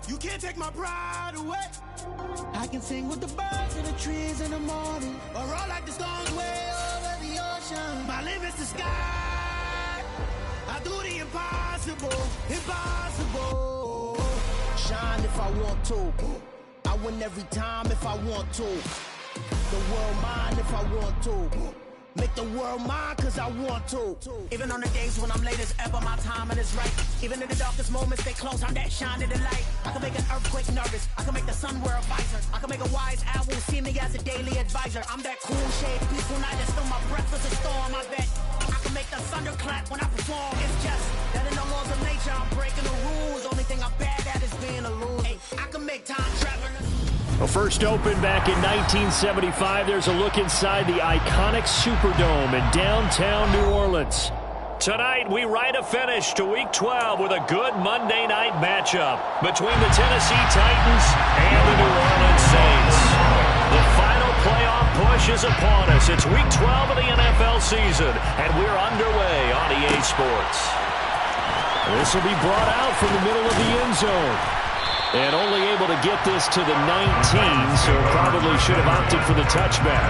You can't take my pride away. I can sing with the birds and the trees in the morning, or roll like the stones way over the ocean. My limit's the sky. I do the impossible, impossible. Shine if I want to. I win every time if I want to. The world mine if I want to. Make the world mine cause I want to. Even on the days when I'm late as ever, my timing is right. Even in the darkest moments, stay close, I'm that shining the light. I can make an earthquake nervous, I can make the sun wear a visor. I can make a wise owl see me as a daily advisor. I'm that cool shade, peaceful night that still my breath is a storm. I bet I can make the thunder clap when I perform. It's just that in the laws of nature, I'm breaking the rules. Only thing I'm bad at is being a loser. Hey, I can make time travel. Well, first opened back in 1975, there's a look inside the iconic Superdome in downtown New Orleans. Tonight, we write a finish to Week 12 with a good Monday night matchup between the Tennessee Titans and the New Orleans Saints. The final playoff push is upon us. It's Week 12 of the NFL season, and we're underway on EA Sports. This will be brought out from the middle of the end zone. And only able to get this to the 19, so probably should have opted for the touchback.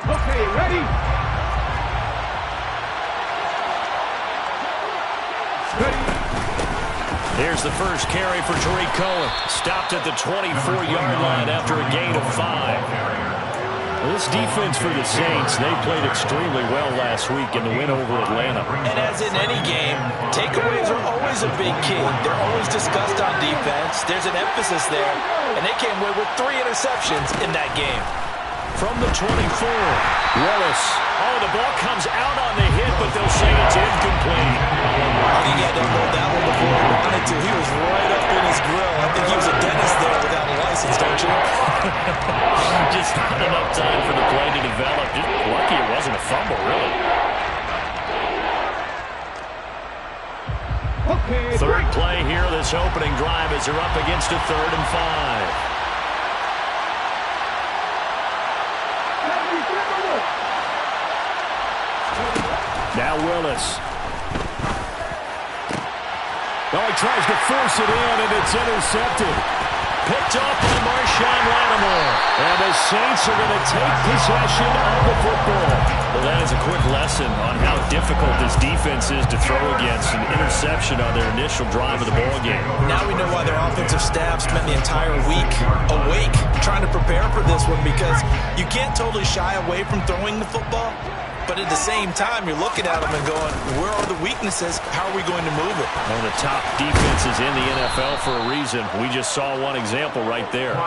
Okay, ready? Ready? Here's the first carry for Tariq Cohen. Stopped at the 24-yard line after a gain of 5. This defense for the Saints, they played extremely well last week in the win over Atlanta. And as in any game, takeaways are always a big key. They're always discussed on defense. There's an emphasis there, and they came away with 3 interceptions in that game. From the 24, Willis. Oh, the ball comes out on the hit, but they'll say it's incomplete. I think he had to hold that one before he wanted to. He was right up in his grill. I think he was a dentist there without a license, don't you? Just not enough time for the play to develop. Just lucky it wasn't a fumble, really. Okay, Third play here, this opening drive as they're up against a 3rd and 5. Now Willis. Oh, he tries to force it in, and it's intercepted. Picked up by Marshawn Lattimore. And the Saints are going to take possession of the football. Well, that is a quick lesson on how difficult this defense is to throw against. An interception on their initial drive of the ballgame. Now we know why their offensive staff spent the entire week awake trying to prepare for this one, because you can't totally shy away from throwing the football. But at the same time, you're looking at them and going, where are the weaknesses? How are we going to move it? One of the top defenses in the NFL for a reason. We just saw one example right there.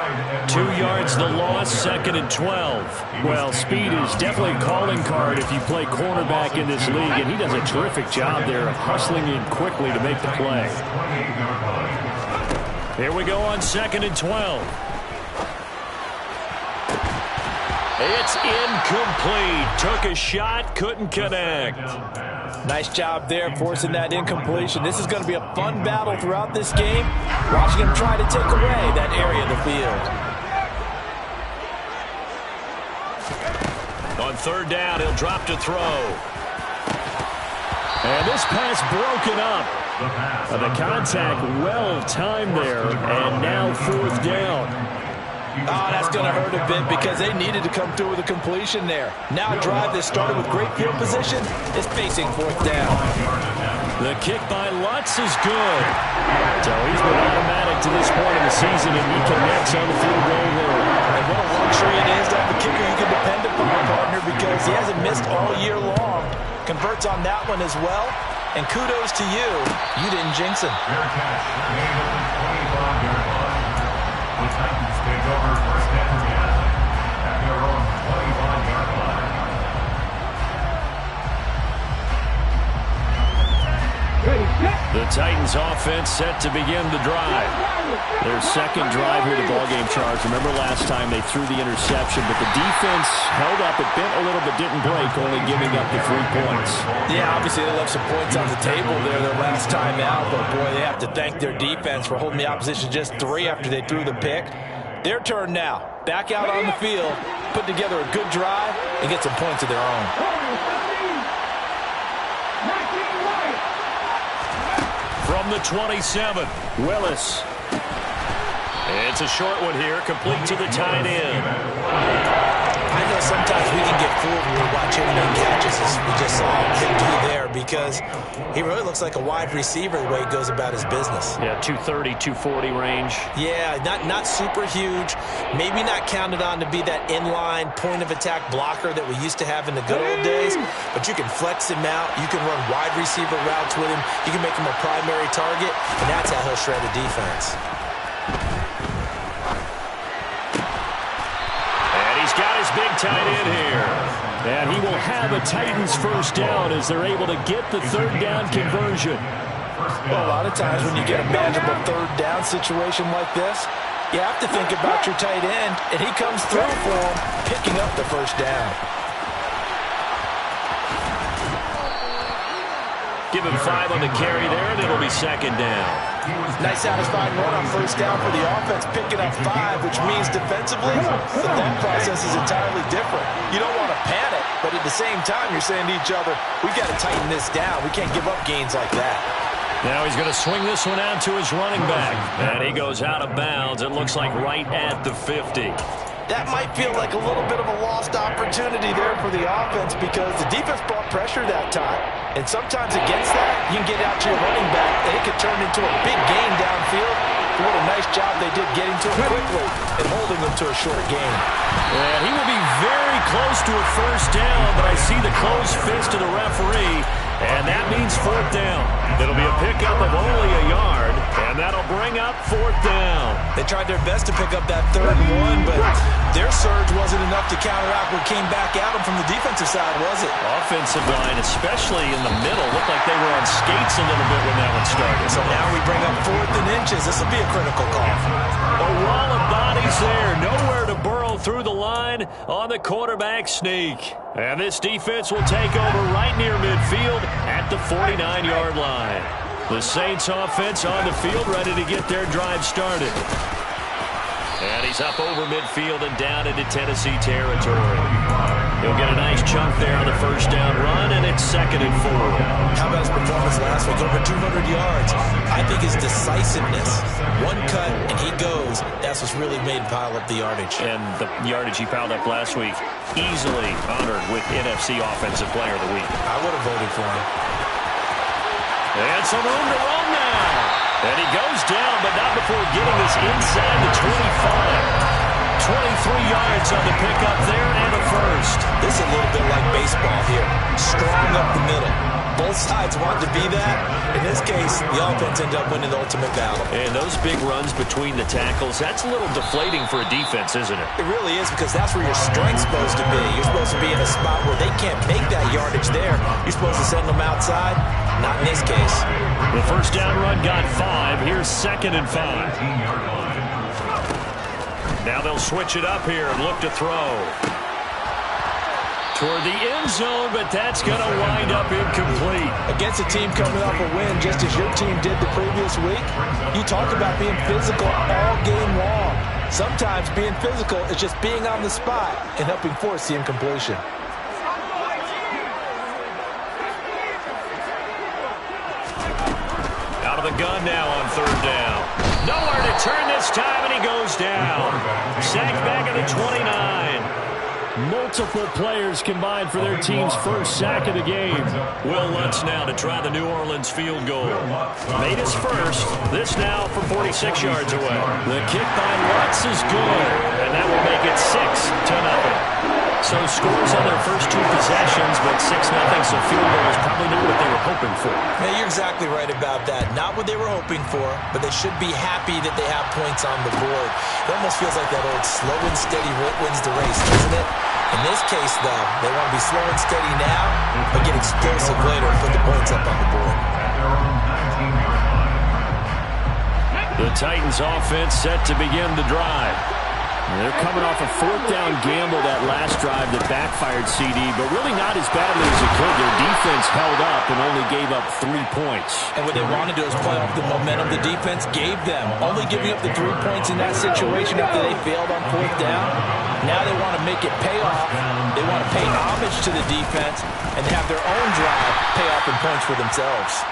2 yards the loss, 2nd and 12. Well, speed is definitely a calling card if you play cornerback in this league, and he does a terrific job there of hustling in quickly to make the play. Here we go on 2nd and 12. It's incomplete. Took a shot, couldn't connect. Nice job there forcing that incompletion. This is going to be a fun battle throughout this game. Watching him try to take away that area of the field. On 3rd down, he'll drop to throw. And this pass broken up. The contact well timed there, and now 4th down. Oh, that's going to hurt a bit because they needed to come through with a completion there. Now a drive that started with great field position is facing 4th down. The kick by Lutz is good. So he's been automatic to this point in the season, and he connects on the field goal there. And what a luxury it is to have a kicker you can depend upon, partner, because he hasn't missed all year long. Converts on that one as well. And kudos to you. You didn't jinx him. The Titans take over 1st and 10 at their own 25-yard line. Ready, set. The Titans offense set to begin the drive. Their second drive here to ballgame charge. Remember last time they threw the interception, but the defense held up. It bent a little but didn't break, only giving up the 3 points. Yeah, obviously they left some points on the table there their last time out, but boy, they have to thank their defense for holding the opposition just 3 after they threw the pick. Their turn now. Back out on the field, put together a good drive, and get some points of their own. From the 27, Willis. It's a short one here, complete to the tight end. I know sometimes we can get fooled when we watch him make catches, as we just saw him do there, because he really looks like a wide receiver the way he goes about his business. Yeah, 230, 240 range. Yeah, not super huge. Maybe not counted on to be that inline point-of-attack blocker that we used to have in the good old days, but you can flex him out. You can run wide receiver routes with him. You can make him a primary target, and that's how he'll shred a defense. Got his big tight end here. And he will have a Titans first down as they're able to get the third down conversion. Well, a lot of times when you get a manageable third down situation like this, you have to think about your tight end, and he comes through for him, picking up the first down. Give him 5 on the carry there, and it'll be second down. Nice satisfying run on first down for the offense, picking up 5, which means defensively, the thought process is entirely different. You don't want to panic, but at the same time, you're saying to each other, we've got to tighten this down. We can't give up gains like that. Now he's going to swing this one out to his running back. And he goes out of bounds. It looks like right at the 50. That might feel like a little bit of a lost opportunity there for the offense because the defense brought pressure that time. And sometimes against that, you can get out to your running back, and it could turn into a big gain downfield. What a nice job they did getting to him quickly and holding him to a short gain. And he will be very close to a first down, but I see the closed fist of the referee, and that means fourth down. It'll be a pickup of only a yard, and that'll bring up fourth down. They tried their best to pick up that 3rd and 1, but their surge wasn't enough to counteract what came back at them from the defensive side, was it? Offensive line, especially in the middle, looked like they were on skates a little bit when that one started. So now we bring up 4th and inches. This will be a critical call. A wall of bodies there. Nowhere to burrow through the line on the quarterback sneak. And this defense will take over right near midfield at the 49-yard line. The Saints offense on the field ready to get their drive started. And he's up over midfield and down into Tennessee territory. He'll get a nice chunk there on the first down run, and it's 2nd and 4. How about his performance last week? Over 200 yards. I think his decisiveness, one cut and he goes, that's what's really made him pile up the yardage. And the yardage he piled up last week, easily honored with NFC Offensive Player of the Week. I would have voted for him. And some room to run now. And he goes down, but not before getting this inside the 25. 23 yards on the pickup there and a first. This is a little bit like baseball here. Strong up the middle. Both sides want to be that. In this case, the offense ended up winning the ultimate battle. And those big runs between the tackles, that's a little deflating for a defense, isn't it? It really is, because that's where your strength's supposed to be. You're supposed to be in a spot where they can't make that yardage there. You're supposed to send them outside. Not in this case. The first down run got 5. Here's 2nd and 5. Now they'll switch it up here and look to throw. Toward the end zone, but that's going to wind up incomplete. Against a team coming off a win, just as your team did the previous week, you talk about being physical all game long. Sometimes being physical is just being on the spot and helping force the incompletion. Out of the gun now on 3rd down. Nowhere to turn this time, and he goes down. Sacked back at the 29. Multiple players combined for their team's first sack of the game. Will Lutz now to try the New Orleans field goal. Made his first. This now from 46 yards away. The kick by Lutz is good, and that will make it 6-0. So scores on their first 2 possessions, but 6-0, so field goal is probably not what they were hoping for. Yeah, you're exactly right about that. Not what they were hoping for, but they should be happy that they have points on the board. It almost feels like that old slow and steady wins the race, doesn't it? In this case, though, they want to be slow and steady now, but get explosive later and put the points up on the board. The Titans offense set to begin the drive. They're coming off a fourth down gamble that last drive that backfired CD, but really not as badly as it could. Their defense held up and only gave up 3 points. And what they wanted to do is play off the momentum the defense gave them. Only giving up the 3 points in that situation after they failed on fourth down. Now they want to make it pay off. They want to pay homage to the defense and have their own drive pay off in points for themselves.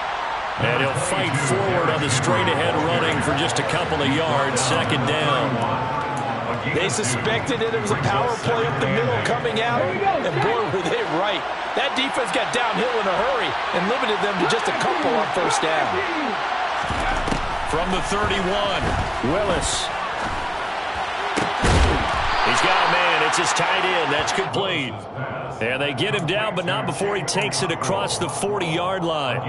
And he'll fight forward on the straight-ahead running for just a couple of yards. Second down. They suspected it was a power play up the middle coming out, and boy, were they right. That defense got downhill in a hurry and limited them to just a couple on first down. From the 31, Willis. He's got a man. It's his tight end. That's complete. And they get him down, but not before he takes it across the 40-yard line.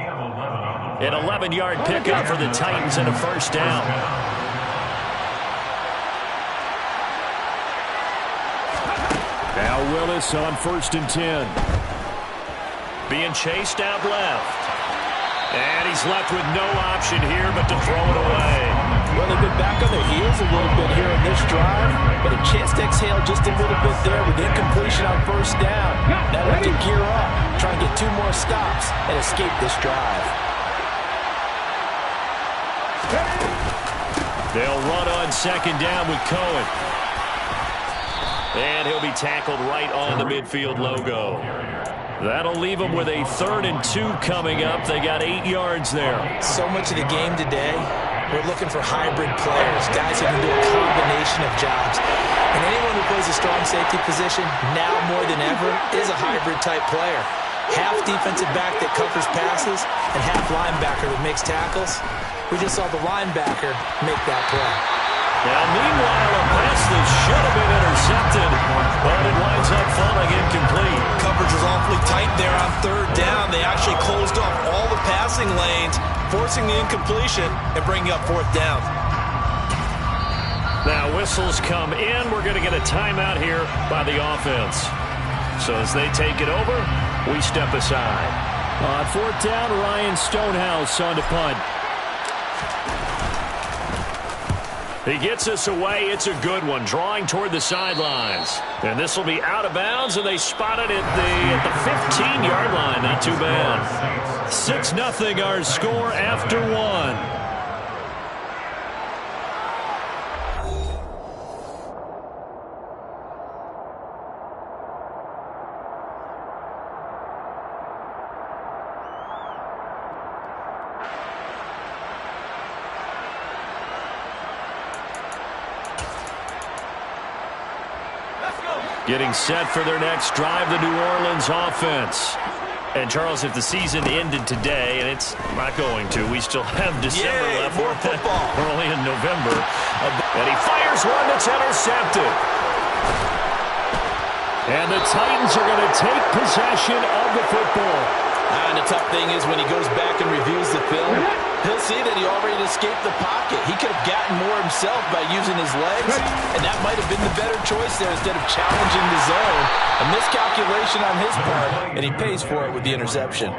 An 11-yard pickup for the Titans and a first down. Now Willis on 1st and 10. Being chased out left. And he's left with no option here but to throw it away. Well, they've been back on their heels a little bit here in this drive, but a chance to exhale just a little bit there with incompletion on first down. Now they have to gear up, try and get 2 more stops and escape this drive. They'll run on 2nd down with Cohen. And he'll be tackled right on the midfield logo. That'll leave them with a 3rd and 2 coming up. They got 8 yards there. So much of the game today, we're looking for hybrid players, guys who can do a combination of jobs. And anyone who plays a strong safety position, now more than ever, is a hybrid type player. Half defensive back that covers passes and half linebacker that makes tackles. We just saw the linebacker make that play. Now, meanwhile, a pass that should have been intercepted, but it winds up falling incomplete. Coverage was awfully tight there on 3rd down. They actually closed off all the passing lanes, forcing the incompletion and bringing up 4th down. Now, whistles come in. We're going to get a timeout here by the offense. So as they take it over, we step aside. On 4th down, Ryan Stonehouse on to punt. He gets us away. It's a good one, drawing toward the sidelines. And this will be out of bounds, and they spot it at the 15-yard line. Not too bad. 6-0 our score after 1. Getting set for their next drive, the New Orleans offense. And, Charles, if the season ended today, and it's not going to, we still have December left. More football. We're only in November. And he fires one that's intercepted. And the Titans are going to take possession of the football. And the tough thing is when he goes back and reviews the film, he'll see that he already escaped the pocket. He could have gotten more himself by using his legs, and that might have been the better choice there instead of challenging the zone. A miscalculation on his part, and he pays for it with the interception.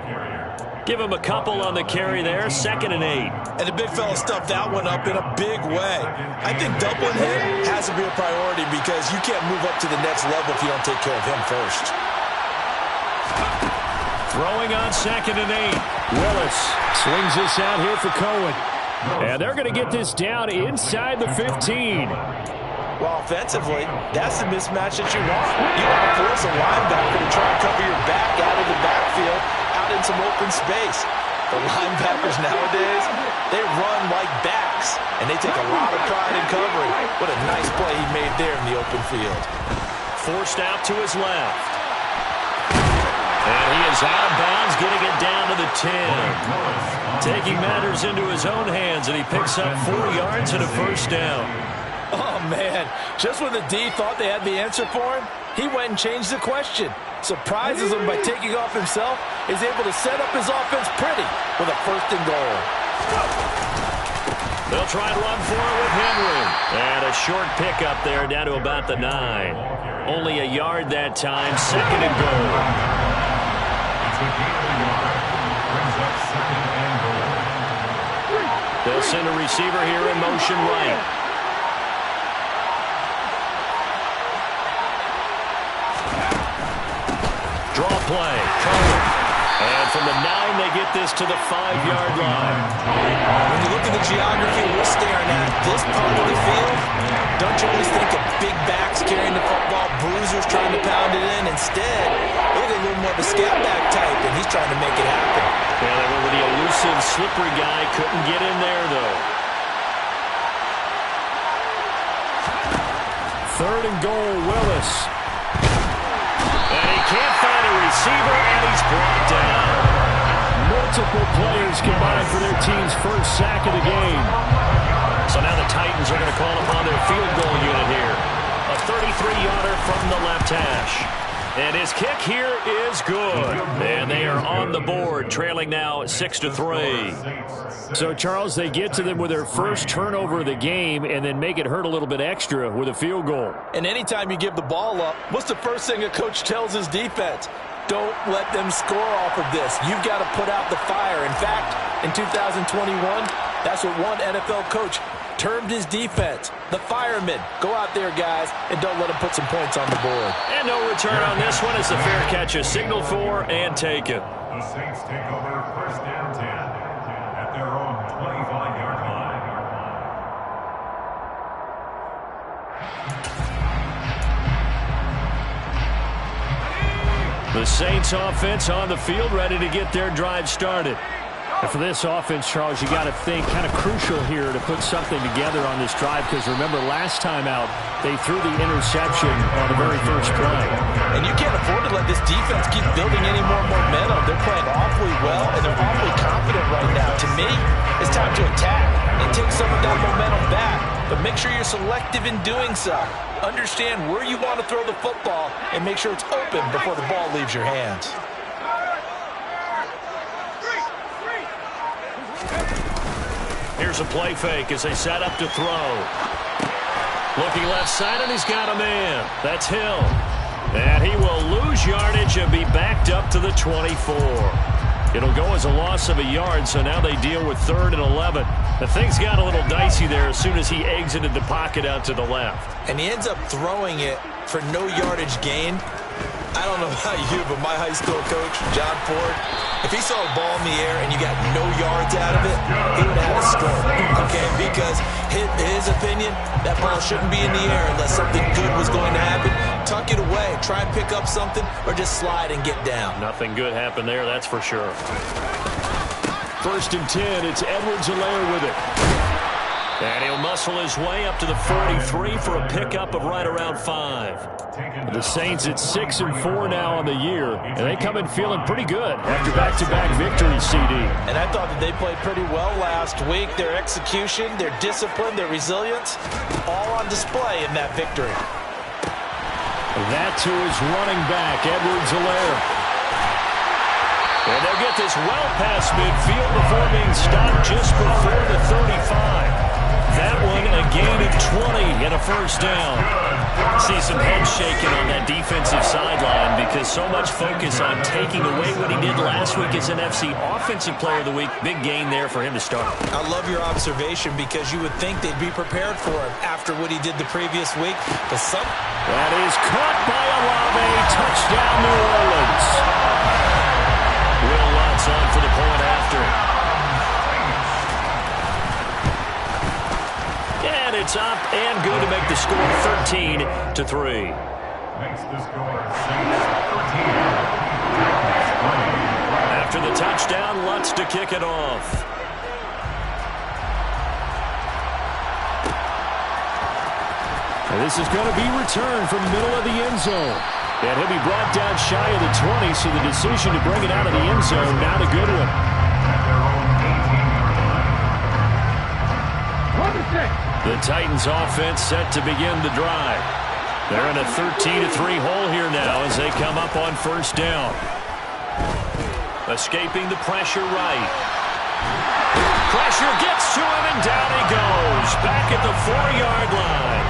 Give him a couple on the carry there, 2nd and 8. And the big fella stuffed that one up in a big way. I think doubling him has to be a priority because you can't move up to the next level if you don't take care of him first. Throwing on 2nd and 8. Willis swings this out here for Cohen. And they're going to get this down inside the 15. Well, offensively, that's the mismatch that you want. You want to force a linebacker to try and cover your back out of the backfield, out in some open space. The linebackers nowadays, they run like backs, and they take a lot of pride in covering. What a nice play he made there in the open field. Forced out to his left. And he is out of bounds, getting it down to the 10. Taking matters into his own hands, and he picks up 4 yards and a first down. Oh, man. Just when the D thought they had the answer for him, he went and changed the question. Surprises him by taking off himself. He's able to set up his offense pretty with a 1st and goal. They'll try to run for it with Henry. And a short pickup there down to about the 9. Only a yard that time, 2nd and goal. They'll send a receiver here in motion right. Draw play. Cover. And from the 9, they get this to the 5-yard line. When you look at the geography we're staring at, this part of the field, don't you always think of big backs carrying the football, bruisers trying to pound it in? Instead, look at a little more of a scat back type, and he's trying to make it happen. Yeah, they went with the elusive, slippery guy. Couldn't get in there, though. 3rd and goal, Willis. And he can't find a receiver, and he's brought down. Multiple players combined for their team's first sack of the game. So now the Titans are going to call upon their field goal unit here. A 33-yarder from the left hash. And his kick here is good. And they are on the board, trailing now 6-3. So, Charles, they get to them with their first turnover of the game and then make it hurt a little bit extra with a field goal. And anytime you give the ball up, what's the first thing a coach tells his defense? Don't let them score off of this. You've got to put out the fire. In fact, in 2021, that's what one NFL coach termed his defense, the firemen. Go out there, guys, and don't let them put some points on the board. And no return on this one as the fair catch is signaled for and taken. The Saints take over 1st and 10 at their own 25-yard line. The Saints offense on the field, ready to get their drive started. And for this offense, Charles, you got to think kind of crucial here to put something together on this drive, because remember last time out they threw the interception on the very first play. And you can't afford to let this defense keep building any more momentum. They're playing awfully well, and they're awfully confident right now. To me, it's time to attack and take some of that momentum back. But make sure you're selective in doing so. Understand where you want to throw the football and make sure it's open before the ball leaves your hands. Here's a play fake as they set up to throw. Looking left side, and he's got a man. That's Hill. And he will lose yardage and be backed up to the 24. It'll go as a loss of a yard, so now they deal with 3rd and 11. The things got a little dicey there as soon as he exited the pocket out to the left. And he ends up throwing it for no yardage gain. I don't know about you, but my high school coach, John Ford, if he saw a ball in the air and you got no yards out of it, he would have had a stroke. Okay, because his opinion, that ball shouldn't be in the air unless something good was going to happen. Tuck it away, try and pick up something, or just slide and get down. Nothing good happened there, that's for sure. 1st and 10, it's Edwards-Helaire with it. And he'll muscle his way up to the 43 for a pickup of right around 5. The Saints at 6-4 now on the year, and they come in feeling pretty good after back-to-back victories, CD. And I thought that they played pretty well last week. Their execution, their discipline, their resilience, all on display in that victory. That to his running back, Edwards-Helaire. And they'll get this well past midfield before being stopped just before the 35. That one a gain of 20 and a first down. See some head shaking on that defensive sideline because so much focus on taking away what he did last week as NFC Offensive Player of the Week. Big gain there for him to start. I love your observation because you would think they'd be prepared for him after what he did the previous week. But that is caught by Olave. Touchdown, New Orleans. Will Lutz on for the point after. And it's up and good to make the score 13-3. Makes the score 13. After the touchdown, Lutz to kick it off. And this is going to be returned from the middle of the end zone. And he'll be brought down shy of the 20, so the decision to bring it out of the end zone, not a good one. The Titans offense set to begin the drive. They're in a 13-3 hole here now as they come up on first down. Escaping the pressure right. Pressure gets to him and down he goes. Back at the 4-yard line.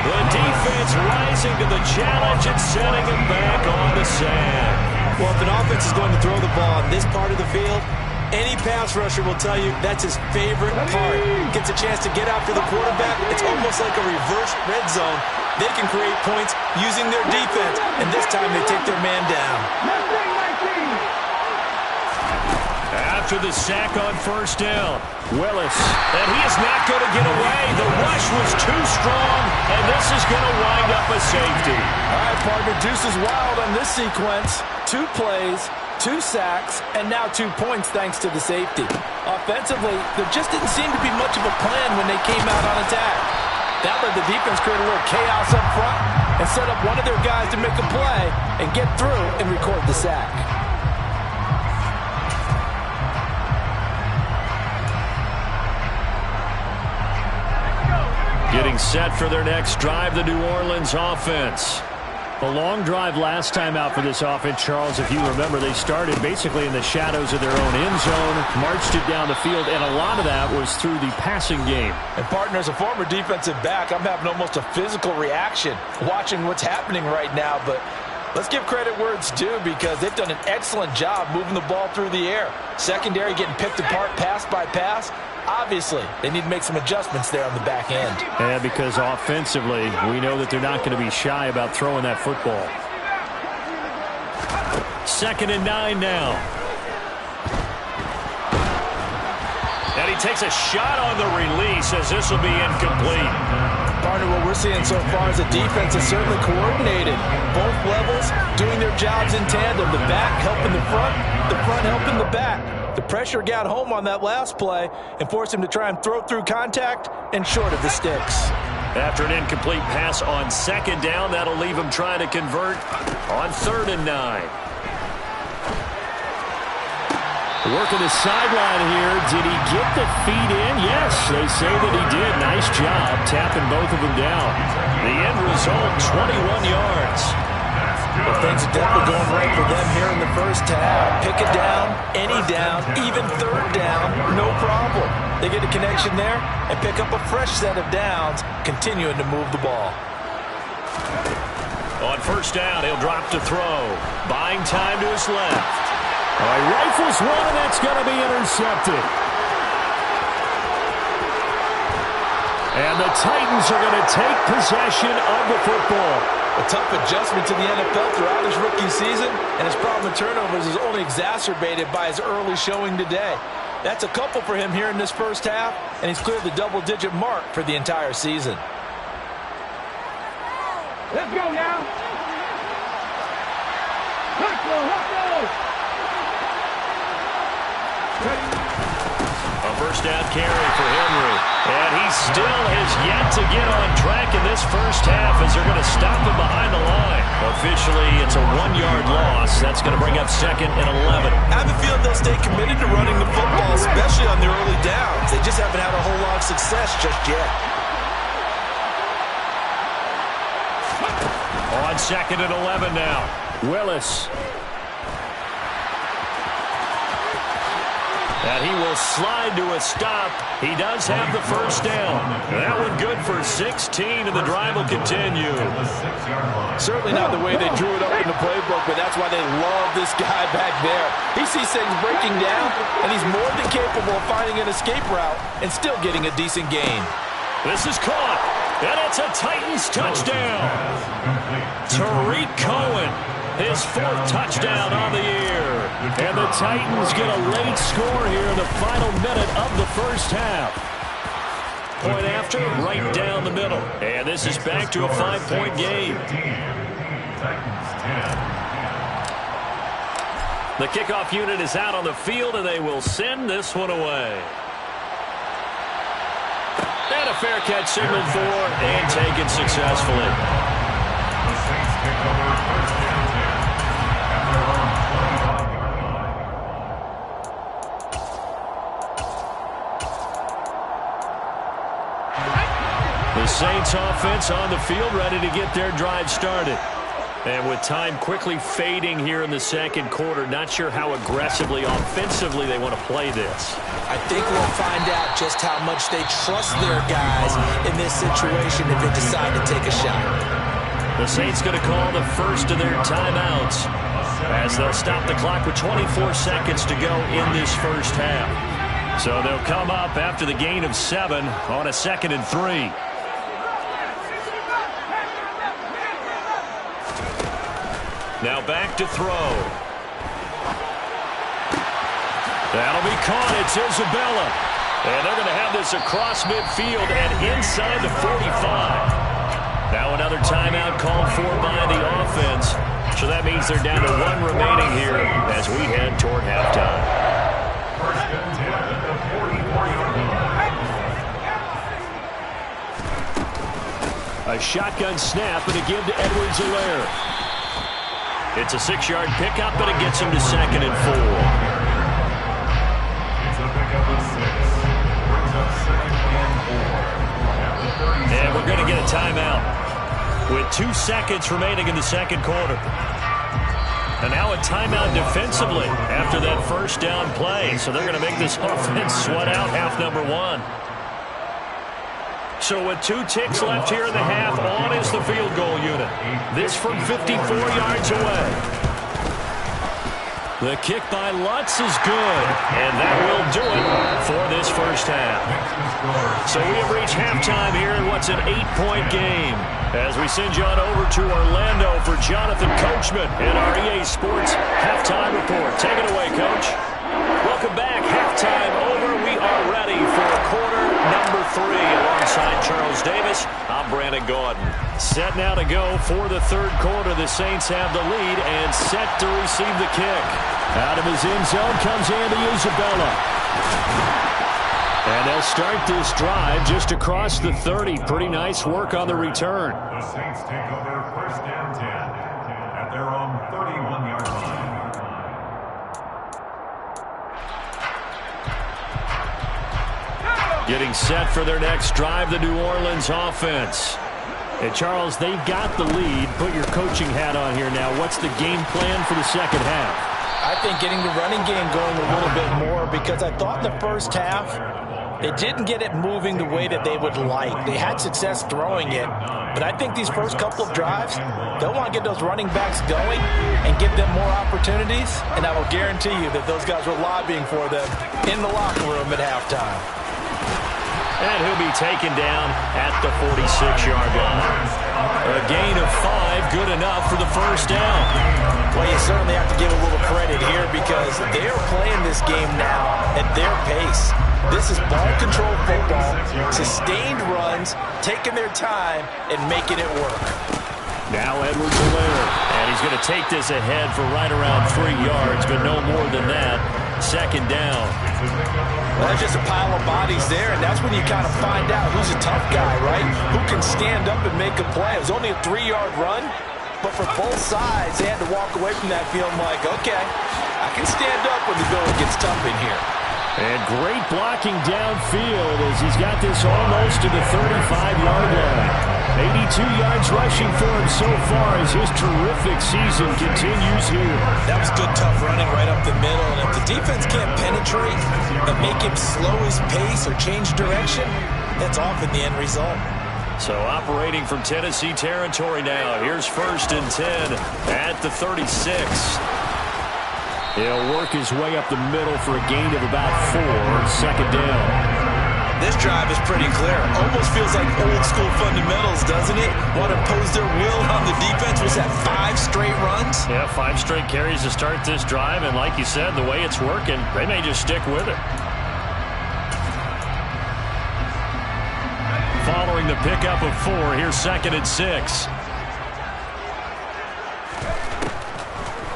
The defense rising to the challenge and setting him back on the sand. Well, if an offense is going to throw the ball in this part of the field, Any pass rusher will tell you that's his favorite part. Gets a chance to get after the quarterback. It's almost like a reverse red zone. They can create points using their defense, and this time they take their man down. After the sack on first down, Willis, and he is not going to get away. The rush was too strong, and this is going to wind up a safety. All right, partner, deuce is wild on this sequence. 2 plays, 2 sacks, and now 2 points thanks to the safety. Offensively, there just didn't seem to be much of a plan when they came out on attack. That let the defense create a little chaos up front and set up one of their guys to make a play and get through and record the sack. Getting set for their next drive, the New Orleans offense. A long drive last time out for this offense, Charles. If you remember, they started basically in the shadows of their own end zone, marched it down the field, and a lot of that was through the passing game. And partner, as a former defensive back, I'm having almost a physical reaction watching what's happening right now. But let's give credit where it's due because they've done an excellent job moving the ball through the air. Secondary getting picked apart pass by pass. Obviously, they need to make some adjustments there on the back end. Yeah, because offensively, we know that they're not going to be shy about throwing that football. 2nd and 9 now. And he takes a shot on the release as this will be incomplete. Partner, what we're seeing so far is the defense is certainly coordinated. Both levels doing their jobs in tandem. The back helping the front helping the back. The pressure got home on that last play and forced him to try and throw through contact and short of the sticks. After an incomplete pass on 2nd down, that'll leave him trying to convert on 3rd and 9. Working the sideline here. Did he get the feet in? Yes, they say that he did. Nice job tapping both of them down. The end result, 21 yards. Well, things are definitely going right for them here in the first half. Pick it down, any down, even 3rd down, no problem. They get a connection there and pick up a fresh set of downs, continuing to move the ball. On 1st down, he'll drop to throw. Buying time to his left. All right, rifles one, and that's going to be intercepted. And the Titans are going to take possession of the football. A tough adjustment to the NFL throughout his rookie season, and his problem with turnovers is only exacerbated by his early showing today. That's a couple for him here in this first half, and he's cleared the double-digit mark for the entire season. Let's go now. Let's go, let's go. A 1st down carry for Henry. And he still has yet to get on track in this first half as they're going to stop him behind the line. Officially, it's a 1-yard loss. That's going to bring up 2nd and 11. I have a feeling they'll stay committed to running the football, especially on the early downs. They just haven't had a whole lot of success just yet. On 2nd and 11 now. Willis. And he will slide to a stop. He does have the 1st down. That one good for 16, and the drive will continue. Certainly not the way they drew it up in the playbook, but that's why they love this guy back there. He sees things breaking down, and he's more than capable of finding an escape route and still getting a decent gain. This is caught, and it's a Titans touchdown. Tariq Cohen, his 4th touchdown on the year. And the Titans get a late score here in the final minute of the first half. Point after, right down the middle. And this is back to a 5-point game. The kickoff unit is out on the field, and they will send this one away. And a fair catch signaled for and taken successfully. The Saints take over 1st and 10 at their own 25-yard line. The Saints offense on the field, ready to get their drive started. And with time quickly fading here in the 2nd quarter, not sure how aggressively, offensively they want to play this. I think we'll find out just how much they trust their guys in this situation if they decide to take a shot. The Saints going to call the first of their timeouts. as they'll stop the clock with 24 seconds to go in this first half. So they'll come up after the gain of 7 on a 2nd and 3. Now back to throw. That'll be caught. It's Isabella. And they're going to have this across midfield and inside the 45. Now another timeout called for by the offense. So that means they're down to 1 remaining here as we head toward halftime. First and 10 at the 44-yard line. A shotgun snap and a give to Edwards-Helaire. It's a 6-yard pickup, but it gets him to 2nd and 4. It's a pickup of 6. Brings up 2nd and 4. And we're going to get a timeout with 2 seconds remaining in the second quarter. And now a timeout defensively after that first down play. So they're going to make this offense sweat out half number 1. So with 2 ticks left here in the half, on is the field goal unit. This from 54 yards away. The kick by Lutz is good, and that will do it for this first half. So we have reached halftime here in what's an 8-point game. As we send you on over to Orlando for Jonathan Coachman in our EA Sports Halftime Report. Take it away, Coach. Welcome back. Halftime over. We are ready for quarter number 3 alongside Charles Davis. I'm Brandon Gaudin. Set now to go for the third quarter. The Saints have the lead and set to receive the kick. Out of his end zone comes Andy Isabella. And they'll start this drive just across the 30. Pretty nice work on the return. The Saints take over first and 10 at their own 31-yard line. Getting set for their next drive, the New Orleans offense. And Charles, they've got the lead. Put your coaching hat on here now. What's the game plan for the second half? I think getting the running game going a little bit more, because I thought in the first half they didn't get it moving the way that they would like. They had success throwing it, but I think these first couple of drives, they'll want to get those running backs going and give them more opportunities, and I will guarantee you that those guys were lobbying for them in the locker room at halftime. And he'll be taken down at the 46-yard line. A gain of 5, good enough for the first down. Well, you certainly have to give a little credit here because they're playing this game now at their pace. This is ball control football, sustained runs, taking their time, and making it work. Now Edwards-Helaire, and he's going to take this ahead for right around 3 yards, but no more than that. Second down. Well, there's just a pile of bodies there, and that's when you kind of find out who's a tough guy, right? Who can stand up and make a play. It was only a 3-yard run, but for both sides, they had to walk away from that feeling like, okay, I can stand up when the going gets tough in here. And great blocking downfield as he's got this almost to the 35-yard line. 82 yards rushing for him so far as his terrific season continues here. That was good, tough running right up the middle. And if the defense can't penetrate and make him slow his pace or change direction, that's often the end result. So operating from Tennessee territory now. Here's first and 10 at the 36. He'll work his way up the middle for a gain of about 4. Second down. This drive is pretty clear. Almost feels like old school fundamentals, doesn't it? Want to impose their will on the defense. Was that 5 straight runs? Yeah, 5 straight carries to start this drive. And like you said, the way it's working, they may just stick with it. Following the pickup of 4, here's second and 6.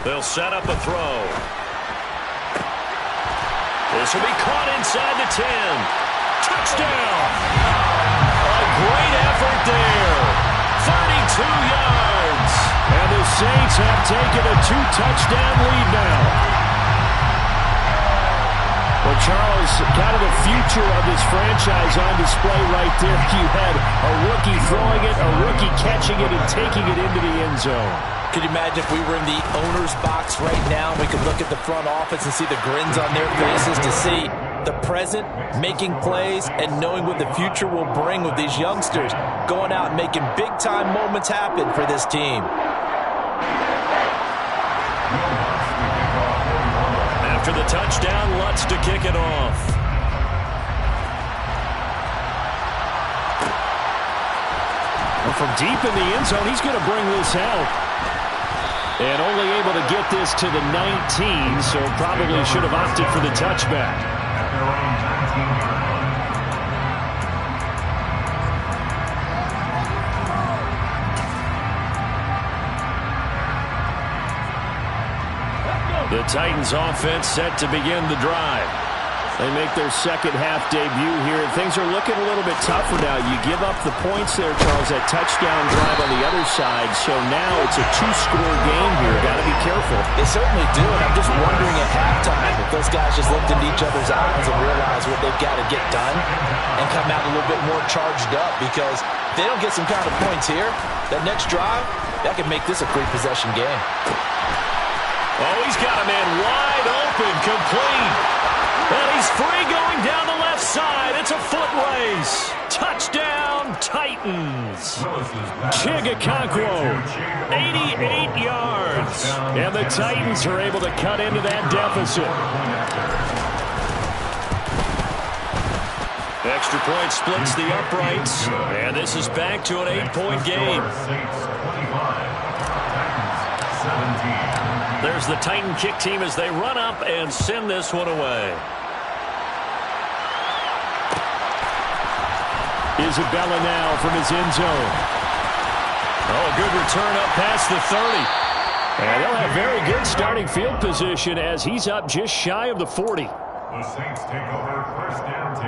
They'll set up a throw. This will be caught inside the 10. Touchdown! A great effort there. 32 yards. And the Saints have taken a 2-touchdown lead now. Well, Charles, kind of the future of this franchise on display right there. You had a rookie throwing it, a rookie catching it, and taking it into the end zone. Could you imagine if we were in the owner's box right now, we could look at the front office and see the grins on their faces to see the present, making plays, and knowing what the future will bring with these youngsters going out and making big-time moments happen for this team. After the touchdown, Lutz to kick it off. Well, from deep in the end zone, he's going to bring this out. And only able to get this to the 19, so probably should have opted for the touchback. The Titans offense set to begin the drive. They make their second half debut here. Things are looking a little bit tougher now. You give up the points there, Charles, that touchdown drive on the other side. So now it's a two-score game here. Got to be careful. They certainly do, and I'm just wondering at halftime if those guys just looked into each other's eyes and realized what they've got to get done and come out a little bit more charged up, because if they don't get some kind of points here, that next drive, that could make this a three-possession game. Oh, he's got a man wide open, complete. And he's free going down the left side. It's a foot race. Touchdown, Titans. Chigakonkwo, 88 yards. And the Titans are able to cut into that deficit. Extra point splits the uprights. And this is back to an 8-point game. There's the Titan kick team as they run up and send this one away. Isabella now from his end zone. Oh, a good return up past the 30. And they'll have very good starting field position as he's up just shy of the 40. The Saints take over first down 10.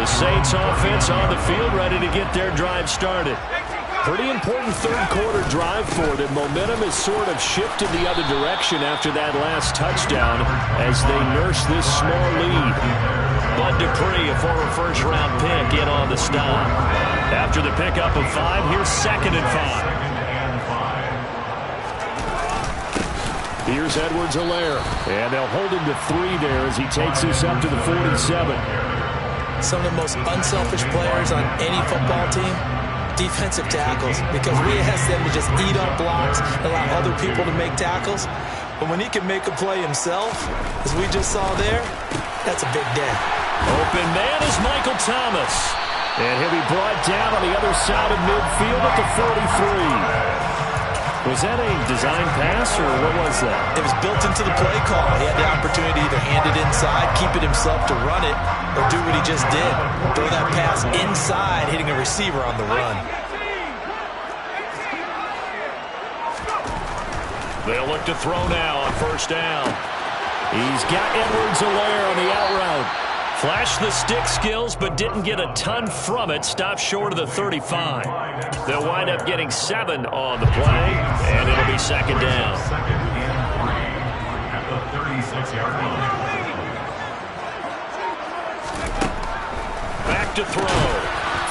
The Saints offense on the field ready to get their drive started. Pretty important third-quarter drive for them. Momentum has sort of shifted the other direction after that last touchdown as they nurse this small lead. Bud Dupree, a former first-round pick, in on the stop. After the pickup of 5, here's 2nd and 5. Here's Edwards-Helaire, and they'll hold him to 3 there as he takes this up to the 47. Some of the most unselfish players on any football team, defensive tackles, because we ask them to just eat up blocks, allow other people to make tackles. But when he can make a play himself, as we just saw there, that's a big day. Open man is Michael Thomas. And he'll be brought down on the other side of midfield at the 43. Was that a design pass, or what was that? It was built into the play call. He had the opportunity to either hand it inside, keep it himself to run it, or do what he just did. Throw that pass inside, hitting a receiver on the run. They'll look to throw now on first down. He's got Edwards-Helaire on the out route. Flashed the stick skills, but didn't get a ton from it. Stopped short of the 35. They'll wind up getting 7 on the play, and it'll be 2nd down. Second and 3 at the 36-yard line. Back to throw.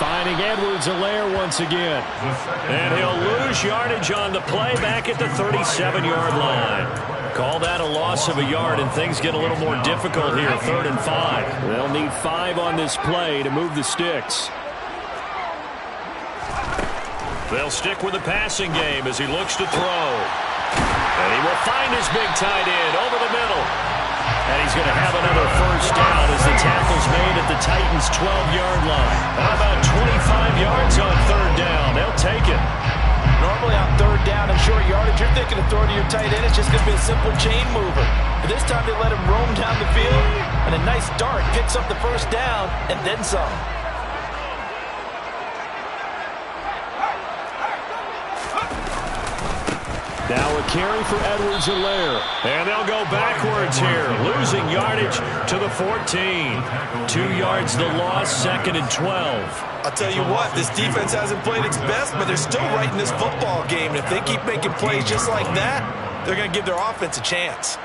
Finding Edwards-Helaire once again. And he'll lose yardage on the play back at the 37-yard line. Call that a loss of a yard, and things get a little more difficult here. 3rd and 5. They'll need 5 on this play to move the sticks. They'll stick with the passing game as he looks to throw. And he will find his big tight end over the middle. And he's going to have another first down as the tackle's made at the Titans' 12-yard line. How about 25 yards on 3rd down? They'll take it. Normally on 3rd down and short yardage, you're thinking of throwing to your tight end. It's just going to be a simple chain mover. But this time they let him roam down the field, and a nice dart picks up the first down and then some. Now a carry for Edwards-Helaire. And they'll go backwards here, losing yardage to the 14. 2 yards the loss, 2nd and 12. I'll tell you what, this defense hasn't played its best, but they're still right in this football game. And if they keep making plays just like that, they're going to give their offense a chance.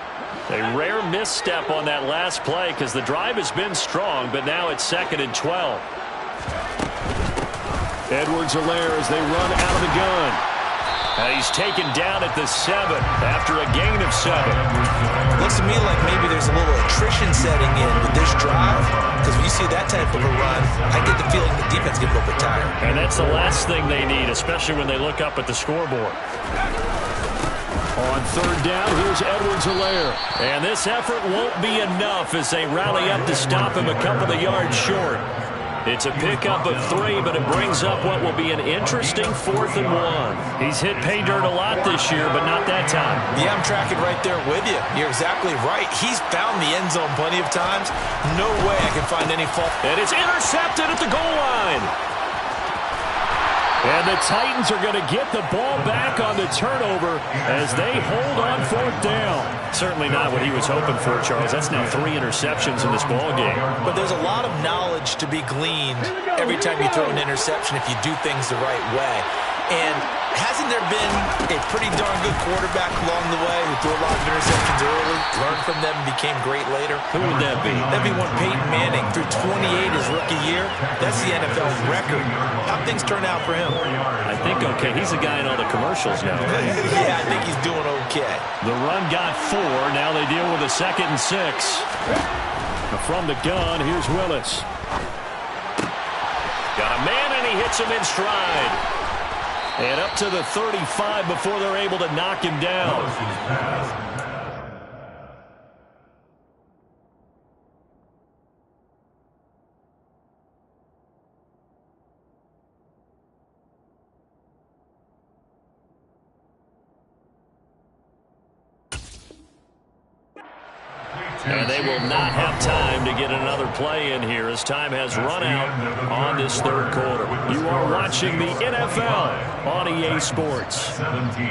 A rare misstep on that last play because the drive has been strong, but now it's 2nd and 12. Edwards-Helaire as they run out of the gun. And he's taken down at the 7 after a gain of 7. Looks to me like maybe there's a little attrition setting in with this drive, because when you see that type of a run, I get the feeling the defense gets a little bit tired. And that's the last thing they need, especially when they look up at the scoreboard. On third down, here's Edwards-Helaire. And this effort won't be enough as they rally up to stop him a couple of yards short. It's a pickup of 3, but it brings up what will be an interesting 4th and 1. He's hit pay dirt a lot this year, but not that time. Yeah, I'm tracking right there with you. You're exactly right. He's found the end zone plenty of times. No way I can find any fault. And it's intercepted at the goal line. And the Titans are going to get the ball back on the turnover as they hold on 4th down. Certainly not what he was hoping for, Charles. That's now 3 interceptions in this ball game. But there's a lot of knowledge to be gleaned every time you throw an interception if you do things the right way. And hasn't there been a pretty darn good quarterback along the way who threw a lot of interceptions early, learned from them, and became great later? Who would that be? That'd be one Peyton Manning. Threw 28 his rookie year. That's the NFL record. How'd things turn out for him? I think okay. He's the guy in all the commercials now. Yeah, I think he's doing okay. The run got 4. Now they deal with a 2nd and 6. From the gun, here's Willis. Got a man, and he hits him in stride. And up to the 35 before they're able to knock him down. And they will not have time to get another play in here as time has run out on this 3rd quarter. You are watching the NFL on EA Sports. 17.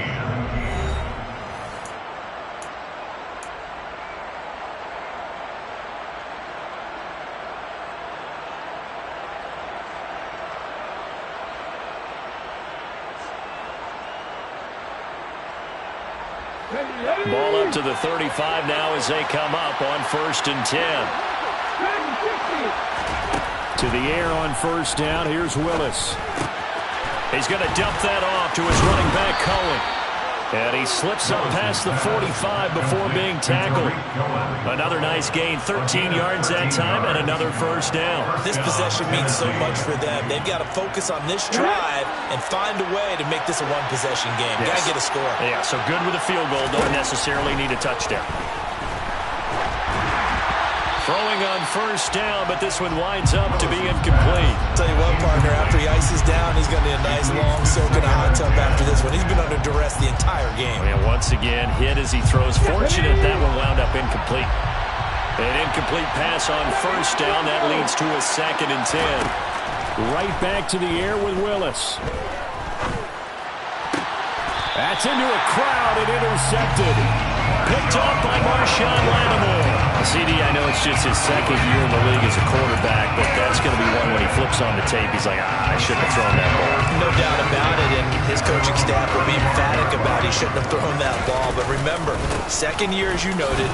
Ball up to the 35 now as they come up on 1st and 10. To the air on 1st down. Here's Willis. He's going to dump that off to his running back, Cohen. And he slips up past the 45 before being tackled. Another nice gain, 13 yards that time, and another 1st down. This possession means so much for them. They've got to focus on this drive and find a way to make this a one-possession game. Yes. Got to get a score. Yeah, so good with a field goal. Don't necessarily need a touchdown. Throwing on 1st down, but this one winds up to be incomplete. Tell you what, partner, after he ices down, he's going to need a nice long soak in a hot tub after this one. He's been under duress the entire game. And once again, hit as he throws. Fortunate that one wound up incomplete. An incomplete pass on 1st down. That leads to a 2nd and 10. Right back to the air with Willis. That's into a crowd and intercepted. Picked off by Marshawn Lattimore. CD, I know it's just his 2nd year in the league as a quarterback, but that's going to be one when he flips on the tape. He's like, I shouldn't have thrown that ball. No doubt about it, and his coaching staff will be emphatic about he shouldn't have thrown that ball. But remember, 2nd year, as you noted,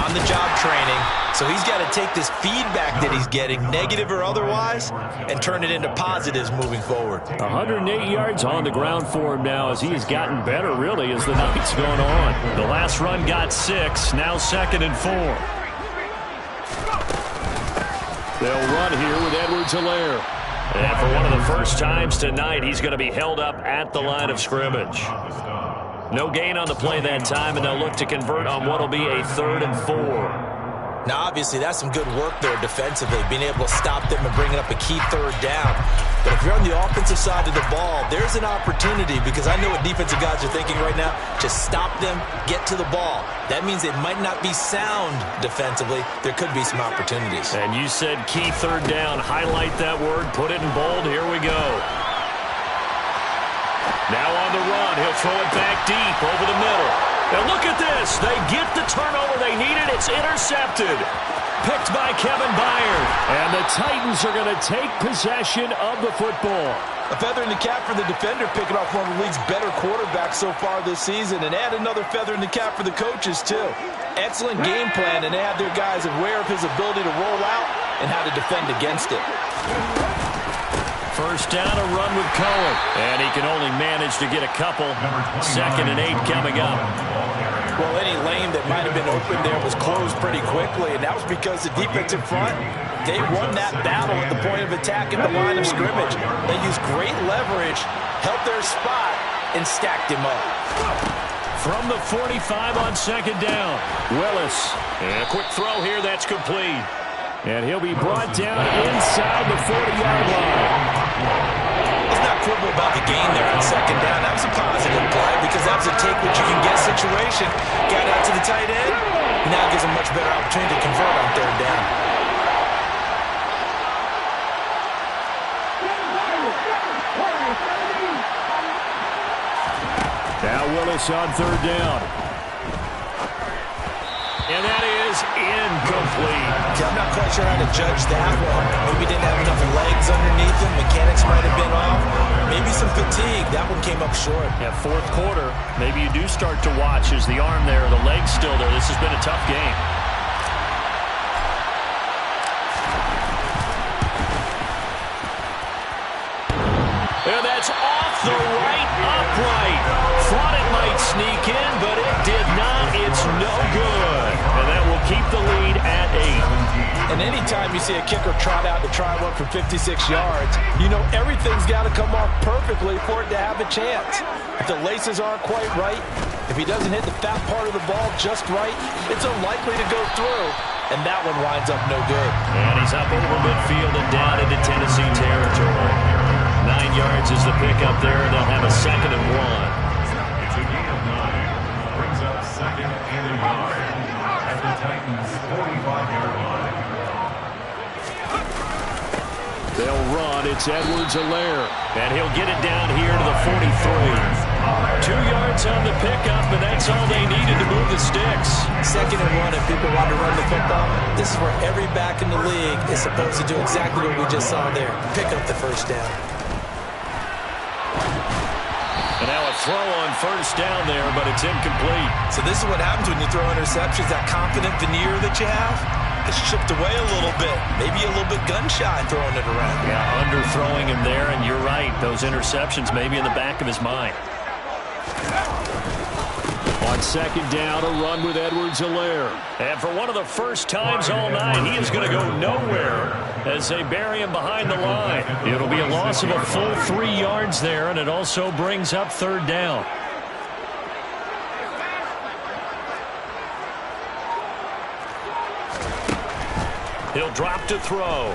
on-the-job training. So he's got to take this feedback that he's getting, negative or otherwise, and turn it into positives moving forward. 108 yards on the ground for him now as he has gotten better, really, as the night's gone on. The last run got 6, now 2nd and 4. They'll run here with Edwards-Helaire. And for one of the first times tonight, he's going to be held up at the line of scrimmage. No gain on the play that time, and they'll look to convert on what will be a 3rd and 4. Now, obviously, that's some good work there defensively, being able to stop them and bringing up a key 3rd down. But if you're on the offensive side of the ball, there's an opportunity, because I know what defensive guys are thinking right now. Just stop them, get to the ball. That means they might not be sound defensively. There could be some opportunities. And you said key 3rd down. Highlight that word. Put it in bold. Here we go. Now on the run. He'll throw it back deep over the middle. And look at this. They get the turnover they needed. It's intercepted. Picked by Kevin Byard. And the Titans are going to take possession of the football. A feather in the cap for the defender, picking off one of the league's better quarterbacks so far this season, and add another feather in the cap for the coaches, too. Excellent game plan, and they have their guys aware of his ability to roll out and how to defend against it. First down, a run with Cohen. And he can only manage to get a couple. 2nd and 8 coming up. Well, any lane that might have been open there was closed pretty quickly, and that was because the defensive front, they won that battle at the point of attack at the line of scrimmage. They used great leverage, held their spot, and stacked him up. from the 45 on second down. Willis. And a quick throw here. That's complete. And he'll be brought down inside the 40-yard line. Let's not quibble about the gain there on second down. That was a positive play because that was a take-what-you-can-get situation. Got out to the tight end. Now gives him much better opportunity to convert on third down. Now Willis on third down. And that is incomplete. I'm not quite sure how to judge that one. Maybe didn't have enough legs underneath him. Mechanics might have been off. Maybe some fatigue. That one came up short. Yeah, fourth quarter, maybe you do start to watch. Is the arm there, the leg's still there? This has been a tough game. And that's off the right upright. Thought it might sneak in, but it did not. It's no good. And that will keep the lead at 8. And anytime you see a kicker trot out to try one for 56 yards, you know everything's got to come off perfectly for it to have a chance. If the laces aren't quite right, if he doesn't hit the fat part of the ball just right, it's unlikely to go through. And that one winds up no good. And he's up over midfield and down into Tennessee territory. 9 yards is the pickup there, and they'll have a 2nd and 1. It's a gain of 9. Brings up 2nd and 1 at the Titans' 45-yard line. They'll run. It's Edwards-Helaire. And he'll get it down here to the 43. 2 yards on the pickup, and that's all they needed to move the sticks. 2nd and 1, if people want to run the football, this is where every back in the league is supposed to do exactly what we just saw there. Pick up the first down. And now a throw on first down there, but it's incomplete. So this is what happens when you throw interceptions. That confident veneer that you have, it's chipped away a little bit. Maybe a little bit gun-shy throwing it around. Yeah, underthrowing him there, and you're right. Those interceptions maybe in the back of his mind. On second down, a run with Edwards-Helaire. And for one of the first times all night, he is going to go nowhere as they bury him behind the line. It'll be a loss of a full 3 yards there, and it also brings up third down. He'll drop to throw.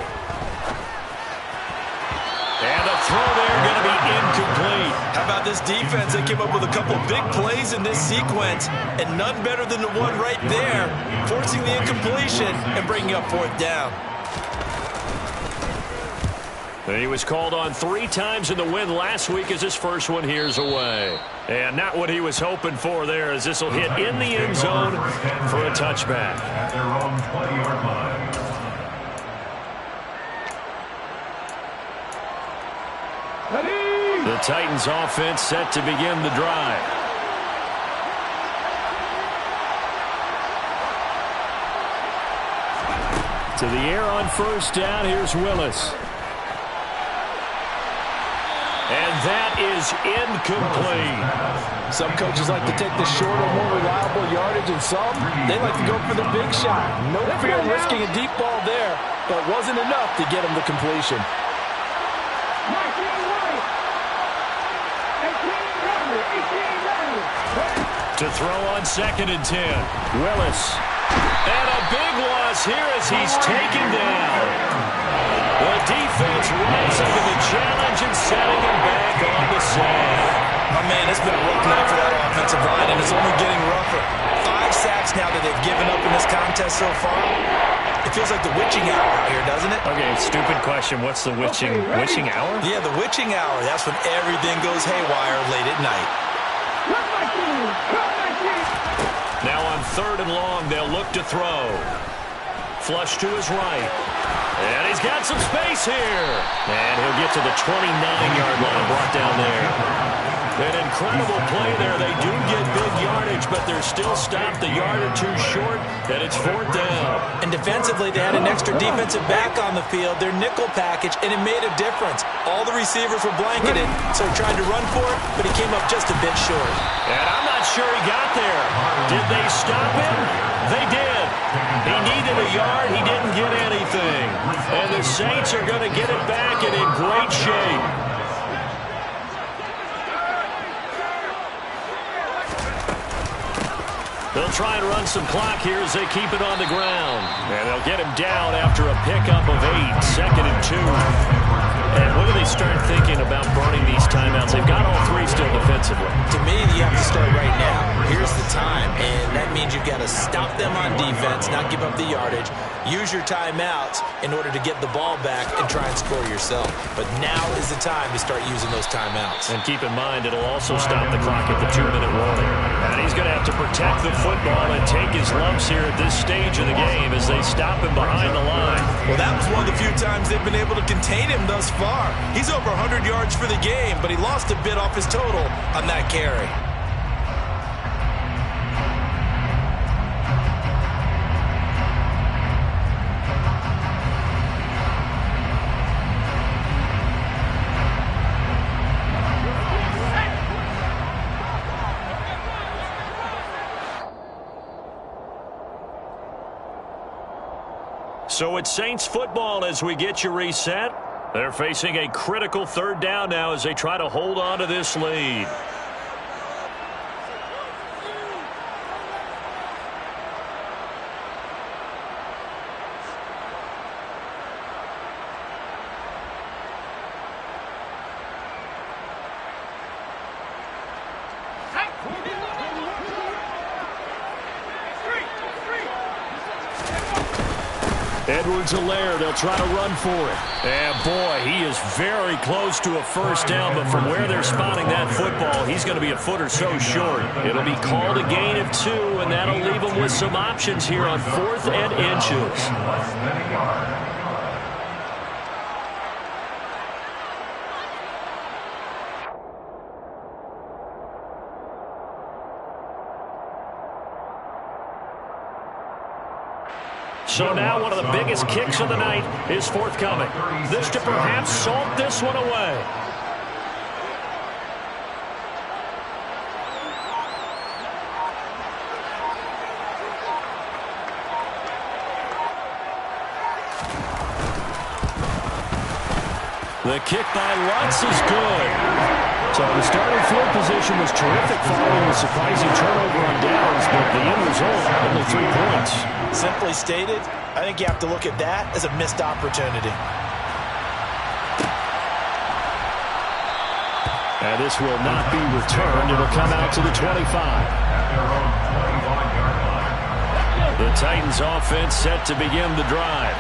And a throw there going to be incomplete. How about this defense? They came up with a couple big plays in this sequence, and none better than the one right there, forcing the incompletion and bringing up fourth down. And he was called on 3 times in the win last week as his first one here's away. And not what he was hoping for there, as this will hit in the end zone for a touchback. At their own 20-yard line. The Titans offense set to begin the drive. To the air on first down, here's Willis. And that is incomplete. Some coaches like to take the shorter, more reliable yardage, and some, they like to go for the big shot. No fear in risking a deep ball there, but wasn't enough to get him the completion. To throw on 2nd and 10. Willis. And a big loss here as he's taken down. The defense rising to the challenge and setting him back on the sack. Oh, man, it's been a rough night for that offensive line, and it's only getting rougher. 5 sacks now that they've given up in this contest so far. It feels like the witching hour out here, doesn't it? Okay, stupid question. What's the witching hour? Yeah, the witching hour. That's when everything goes haywire late at night. Now on 3rd and long, they'll look to throw. Flush to his right. And he's got some space here. And he'll get to the 29-yard line, brought down there. An incredible play there. They do get big yardage, but they're still stopped a yard or two short, and it's 4th down. And defensively, they had an extra defensive back on the field, their nickel package, and it made a difference. All the receivers were blanketed, so he tried to run for it, but he came up just a bit short. And I'm not sure he got there. Did they stop him? They did. He needed a yard. He didn't get anything. And the Saints are going to get it back and in great shape. try and run some clock here as they keep it on the ground. And they'll get him down after a pickup of 8, 2nd and 2. And when do they start thinking about burning these timeouts? They've got all 3 still defensively. To me, you have to start right now. Here's the time, and that means you've got to stop them on defense, not give up the yardage. Use your timeouts in order to get the ball back and try and score yourself. But now is the time to start using those timeouts. And keep in mind, it'll also stop the clock at the 2-minute warning. And he's going to have to protect the football and take his lumps here at this stage of the game as they stop him behind the line. Well, that was one of the few times they've been able to contain him thus far. He's over 100 yards for the game, but he lost a bit off his total on that carry. So it's Saints football as we get you reset. They're facing a critical 3rd down now as they try to hold on to this lead. Edwards-Helaire, they'll try to run for it. And boy, he is very close to a first down, but from where they're spotting that football, he's going to be a foot or so short. It'll be called a gain of 2, and that'll leave them with some options here on 4th and inches. So now one of the biggest kicks of the night is forthcoming. This to perhaps salt this one away. The kick by Lutz is good. So the starting field position was terrific following the surprising turnover on downs, but the end result, only 3 points. Simply stated, I think you have to look at that as a missed opportunity. And this will not be returned. It'll come out to the 25. The Titans offense set to begin the drive.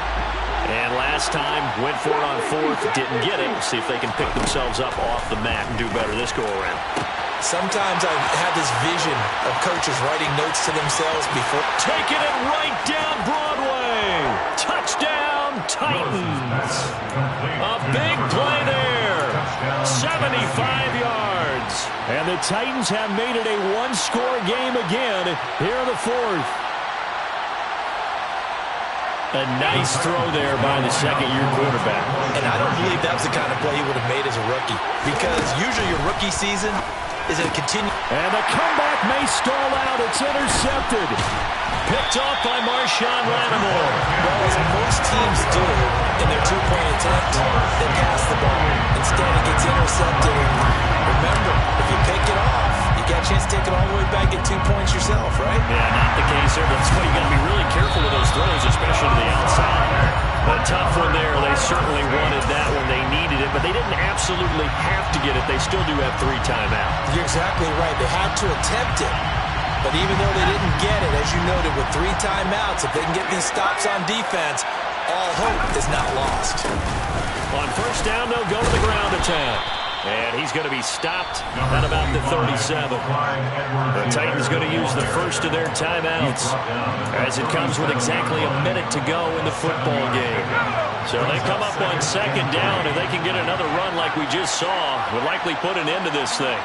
And last time, went for it on 4th, didn't get it. See if they can pick themselves up off the mat and do better this go-around. Sometimes I've had this vision of coaches writing notes to themselves before. Taking it right down Broadway. Touchdown, Titans. A big play there. 75 yards. And the Titans have made it a 1-score game again here in the 4th. A nice throw there by the second-year quarterback. And I don't believe that was the kind of play he would have made as a rookie. Because usually your rookie season is a continue. And the comeback may stall out. It's intercepted. Picked off by Marshawn Lattimore. Well, as most teams do in their 2-point attempt, they pass the ball. Instead, it gets intercepted. Remember, if you pick it off, you got a chance to take it all the way back at 2 points yourself, right? Yeah, not the case there. That's why you got to be really careful with those throws, especially to the outside. A tough one there. They certainly wanted that one. They needed it, but they didn't absolutely have to get it. They still do have 3 timeouts. You're exactly right. They had to attempt it. But even though they didn't get it, as you noted, with 3 timeouts, if they can get these stops on defense, all hope is not lost. On first down, they'll go to the ground attack. And he's going to be stopped at about the 37. The Titans going to use the first of their timeouts as it comes with exactly a minute to go in the football game. So they come up on second down, and they can get another run like we just saw. Would likely put an end to this thing.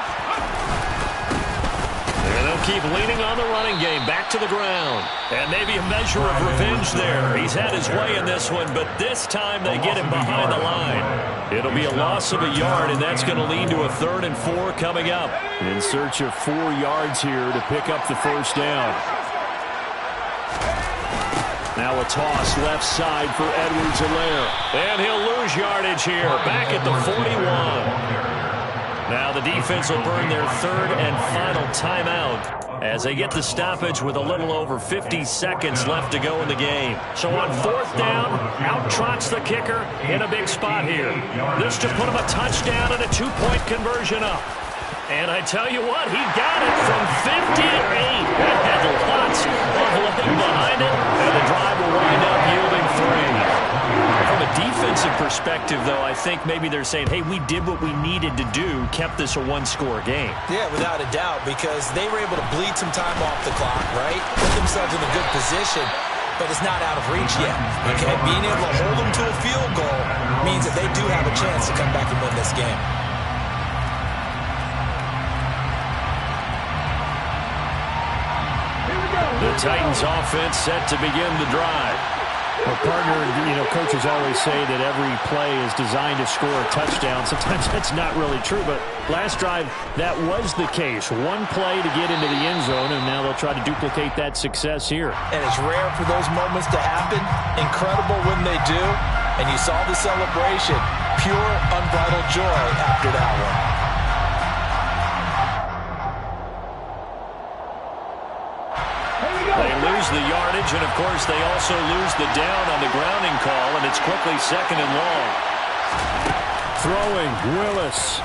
And they'll keep leaning on the running game. Back to the ground. And maybe a measure of revenge there. He's had his way in this one, but this time they get him behind the line. It'll be a loss of a yard, and that's going to lead to a 3rd and 4 coming up. In search of 4 yards here to pick up the first down. Now a toss left side for Edwards-Helaire. And he'll lose yardage here. Back at the 41. Now the defense defense will burn their third and final timeout as they get the stoppage with a little over 50 seconds left to go in the game. So on fourth down, out trots the kicker in a big spot here. This to put him a touchdown and a 2-point conversion up. And I tell you what, he got it from 58. That had lots of leg behind it, and the drive will wind up yielding 3. From a defensive perspective, though, I think maybe they're saying, hey, we did what we needed to do, kept this a one-score game. Yeah, without a doubt, because they were able to bleed some time off the clock, right? Put themselves in a good position, but it's not out of reach yet. Okay, being able to hold them to a field goal means that they do have a chance to come back and win this game. The Titans offense set to begin the drive. Well, partner, coaches always say that every play is designed to score a touchdown. Sometimes that's not really true, but last drive, that was the case. One play to get into the end zone, and now they'll try to duplicate that success here. And it's rare for those moments to happen. Incredible when they do. And you saw the celebration. Pure, unbridled joy after that one. They lose the yardage, and, of course, they also lose the down on the grounding call, and it's quickly second and long. Throwing, Willis.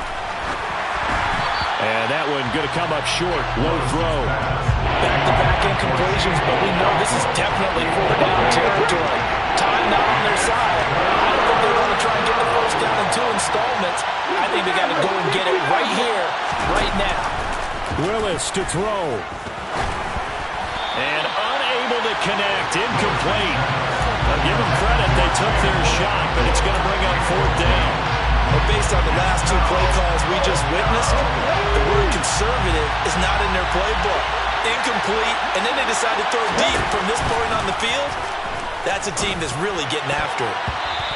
And that one going to come up short. Low throw. Back-to-back incompletions, but we know this is definitely four-down territory. Time not on their side. I don't think they want to try and get the first down in 2 installments. I think they got to go and get it right here, right now. Willis to throw. And unable to connect. Incomplete. I'll give them credit. They took their shot, but it's going to bring up fourth down. But based on the last 2 play calls we just witnessed, the word conservative is not in their playbook. Incomplete, and then they decide to throw deep from this point on the field. That's a team that's really getting after it.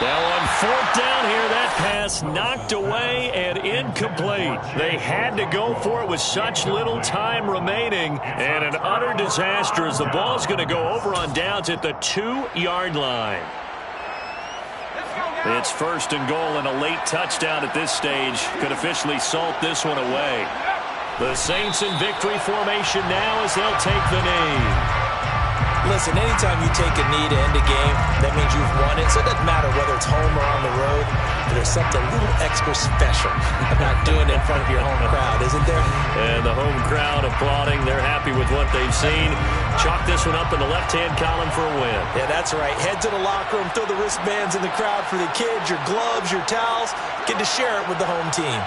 Well, on fourth down here, that pass knocked away and incomplete. They had to go for it with such little time remaining, and an utter disaster as the ball's going to go over on downs at the 2-yard line. It's first and goal, and a late touchdown at this stage could officially salt this one away. The Saints in victory formation now as they'll take the knee. Listen, anytime you take a knee to end a game, that means you've won it. So it doesn't matter whether it's home or on the road. But there's something a little extra special about doing it in front of your home crowd, isn't there? And the home crowd applauding. They're happy with what they've seen. Chalk this one up in the left-hand column for a win. Yeah, that's right. Head to the locker room, throw the wristbands in the crowd for the kids, your gloves, your towels. Get to share it with the home team.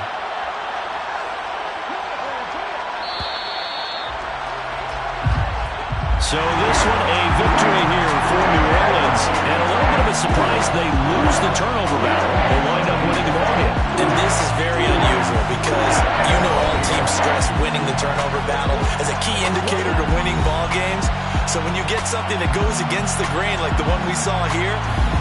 So this one a victory here for New Orleans. And a little bit of a surprise, they lose the turnover battle. They wind up winning the ball game. And this is very unusual because you know all teams stress winning the turnover battle as a key indicator to winning ball games. So when you get something that goes against the grain like the one we saw here,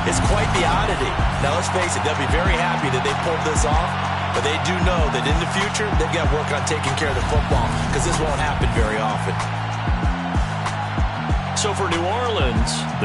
it's quite the oddity. Now let's face it, they'll be very happy that they pulled this off. But they do know that in the future, they've got to work on taking care of the football because this won't happen very often. So for New Orleans,